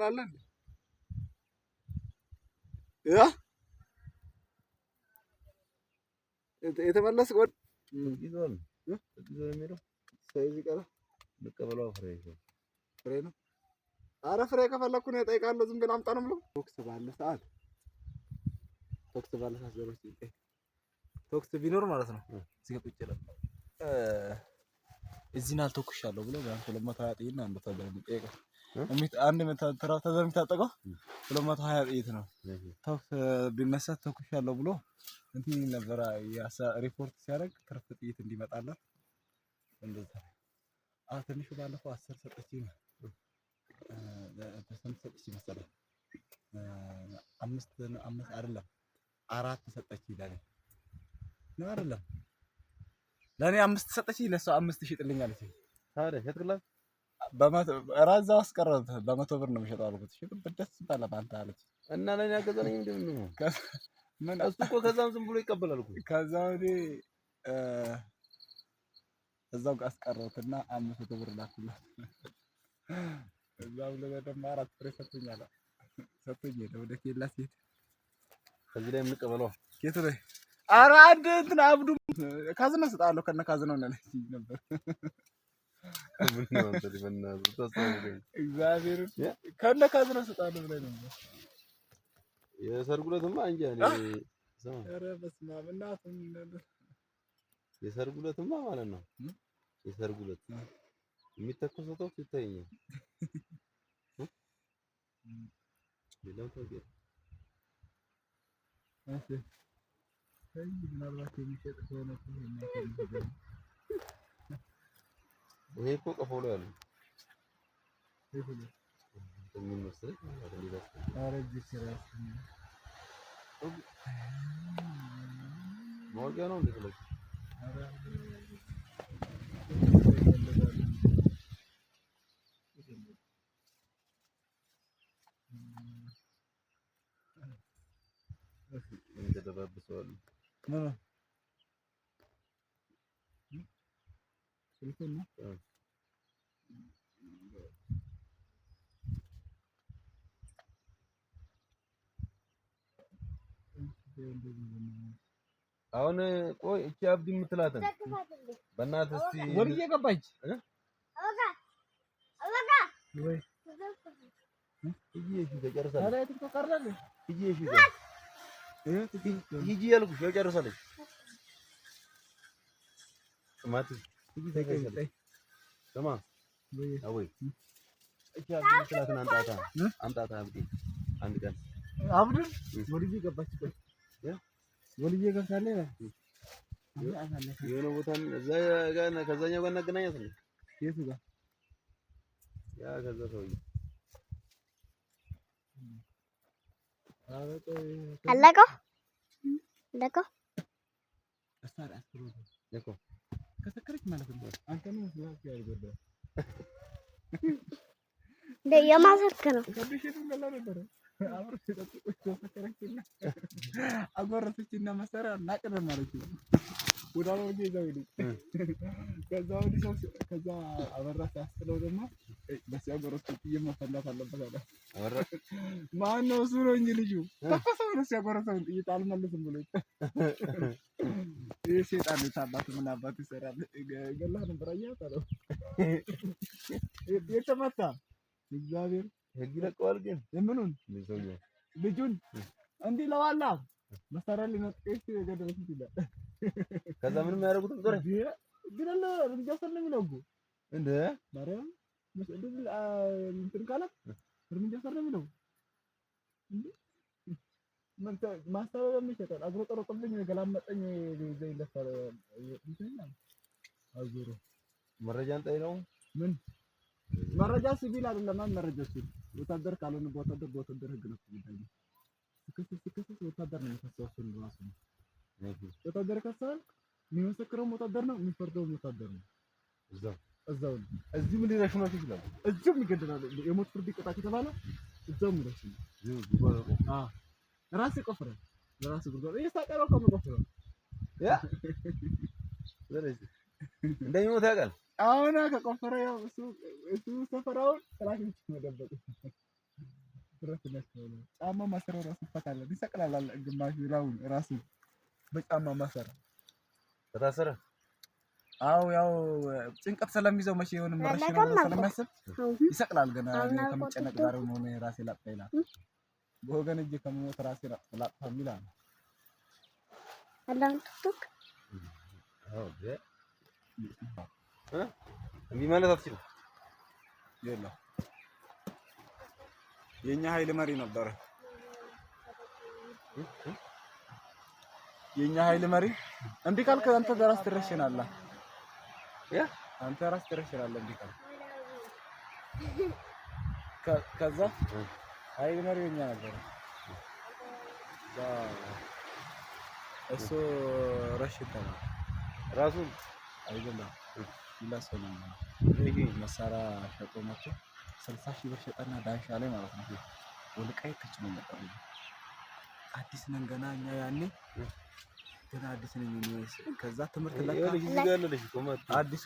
ትቀጥላለህ ያ የተመለስክ ወድ ይዞል የሚለው ሳይዝ ቀረ ልቀበለው ፍሬ ነው። ኧረ ፍሬ ከፈለኩ ነው እጠይቃለሁ። ዝም ብለህ አምጣ ነው የምለው። ቶክስ ባለ ሰዓት ዘሮች ቶክስ ቢኖር ማለት ነው እዚህ ቁጭ ይላል። እዚህ ናል ተኩሻለሁ ብሎ ቢያንስ 220 ጥይት ነው እንደተባለ የሚጠይቀው አንድ መታተራ ተዘምታጠቀው 220 ጥይት ነው። ቶክስ ቢነሳ ተኩሻለሁ ብሎ እንትን ነበር ሪፖርት ሲያደርግ ትርፍ ጥይት እንዲመጣለት እንደዛ። ትንሹ ባለፈው 10 ሰጠችኝ በሰንት ሰጠችኝ መሰለኝ 5 አይደለም 4 ሰጠችኝ ለኔ ነው አይደለም ለኔ 5 ሰጠችኝ ለሷ 5 ሽጥልኛለች። ታዲያ ሸጥክላት ራዛው አስቀረት በ100 ብር ነው የሚሸጠው አልኩት። ሽጥ በደስ ባለ ባንተ አለች እና ለኔ ያገዛኝ እንደምን ምን እሱ እኮ ከዛም ዝም ብሎ ይቀበላል እኮ ከዛ ወዲህ እዛው ጋር አስቀረውትና 500 ብር ላኩላት። እዛው ለደማ 4 ፍሬ ሰጥቶኛል ወደ ኬላ ሲሄድ ከዚህ ላይ የምንቀበለው ኬት ላይ ኧረ አንድ እንትን አብዱ ካዝና ሰጣለሁ ከነ ካዝናው ነው ነበር ምን ነው አንተ ሊበናዝ ተሳውገኝ እግዚአብሔር ከነ ካዝናው ሰጣለሁ ብለህ ነበር። የሰርጉ ዕለትማ እንጂ እኔ ኧረ በስመ አብ እናቱን የሰርጉ ዕለትማ ማለት ነው የሰርጉ ዕለት የሚተኮሰው ተኩስ ይታየኛል። ሌላው ታውቂው እሺ ምናልባት የሚሸጥ ከሆነ ይሄ እኮ ቀፎ ላይ ያለው ምን መሰለህ ማወቂያ ነው እንዴ ስለዚህ እንደደባብሰዋል ምን ስልኩን ነው አሁን ቆይ እቺ አብዲ የምትላትን በእናትህ እስቲ ወልዬ ገባች ወይ እሺ ተጨርሳለች ታዲያ ትቀርላለህ እሺ ሂጂ ያልኩሽ ያው ጨርሳለች ማቲ ሂጂ ተጨርሳለች ስማ አወይ እቺ አብዲ የምትላትን አምጣታ አብዲ አንድ ቀን አብዱ ወልዬ ገባች ቆይ ወልዬ ገብታለች የሆነ ቦታ እዛ ጋር ከዛኛው ጋር እናገናኛት ነው የቱ ጋር ያ ከዛ ሰውዬ አለቀው አስታር አስሮ ለኮ ከሰከረች ማለት ነው። አንተ ነው ስለዚህ ያልገባ የማሰርክ ነው ከብሽቱ ለላ ነበር አብሮ ተጠጥቆች ተሰከረችና አጎረሰችና መሰራ ናቀረ ማለት ነው። ወዳው ወዲያው ይሉ ከዛ አበራ ሲያስለው ደግሞ በሲያጎረሰች እየመፈላት አለበት አለ አበራ ማን ነው እሱ ነው እንጂ ልጁ ተፈሰው ነው ሲያጎረሰው ይጣል መልስም ብሎ ይሄ ሸይጣን ታባት ምን አባት ይሰራል ገላ ነበር አያታለው የተመታ እግዚአብሔር ህግ ይለቀዋል ግን የምኑን ልጁን እንዲህ ለዋላ መሳሪያ ሊነጥቅሽ የገደረሱት ይላል። ከዛ ምንም ያደርጉት ነገር ግን አለ እርምጃ ነው እኮ እንደ ማርያም መስደድ እንትን ካለ እርምጃ ነው እንዴ ማስተባበያ የሚሸጣል አግሮ ጠረጥልኝ ገላመጠኝ ዘይይ ለፈረ እንትን አዙሮ መረጃ እንጣይ ነው ምን መረጃ ሲቪል አይደለም መረጃ ሲቪል ወታደር ካልሆነ በወታደር ህግ ነው ጉዳይ ስክስ ወታደር ነው የሚፈሰው ራሱ ነው ወታደር ከሰል የሚመሰክረው ወታደር ነው የሚፈርደው ወታደር ነው እዛው እዚህ ምን ሊረሽናት ይችላል እዚህም ይገደላል የሞት ፍርድ ይቀጣ ከተባለ እዛው ምረሽ ራስ ቆፍረ ራስ ጉርጓድ እየሳቀረው ከመቆፍረ ያ ስለዚህ እንደሚሞት ያውቃል። አሁን ከቆፈረ ያው እሱ ሰፈራውን ጥላሽ መደበቅ ድረስ ነው። ጫማ ማሰሪያው ራሱ ይፈታል ይሰቅላል አለ ግማሹ ላውን ራሱ በጫማ ማሰሪያ ከታሰረ አው ያው ጭንቀት ስለሚይዘው መቼ የሆነ መረሽ ነው ስለሚያስብ ይሰቅላል። ገና ከመጨነቅ ጋር ነው ራሴ ላጥፋ ይላል። በወገን እጅ ከመሞት ራሴ ላጥፋ ይላል። አላን ቱክ አው እንዲህ ማለት አትችልም። የለም የኛ ኃይል መሪ ነበር። የኛ ኃይል መሪ እንዴ ካልከ አንተ ራስ ትረሽናለህ። አንተ ራስ ትረሽናለህ እንዴ ካልከ ከዛ ኃይል መሪ የኛ ነበር። እሱ ረሽተና ራሱ አይደለም ይላሰኛል። ይሄ መሳሪያ ሸጦ መጥቶ 60,000 ብር ሸጠና ዳንሻ ላይ ማለት ነው። ወልቃይት ተጭኖ መጣ። አዲስ ነን ገና እኛ ያኔ ገና አዲስ ነን። ከዛ ትምህርት ላይ አዲሱ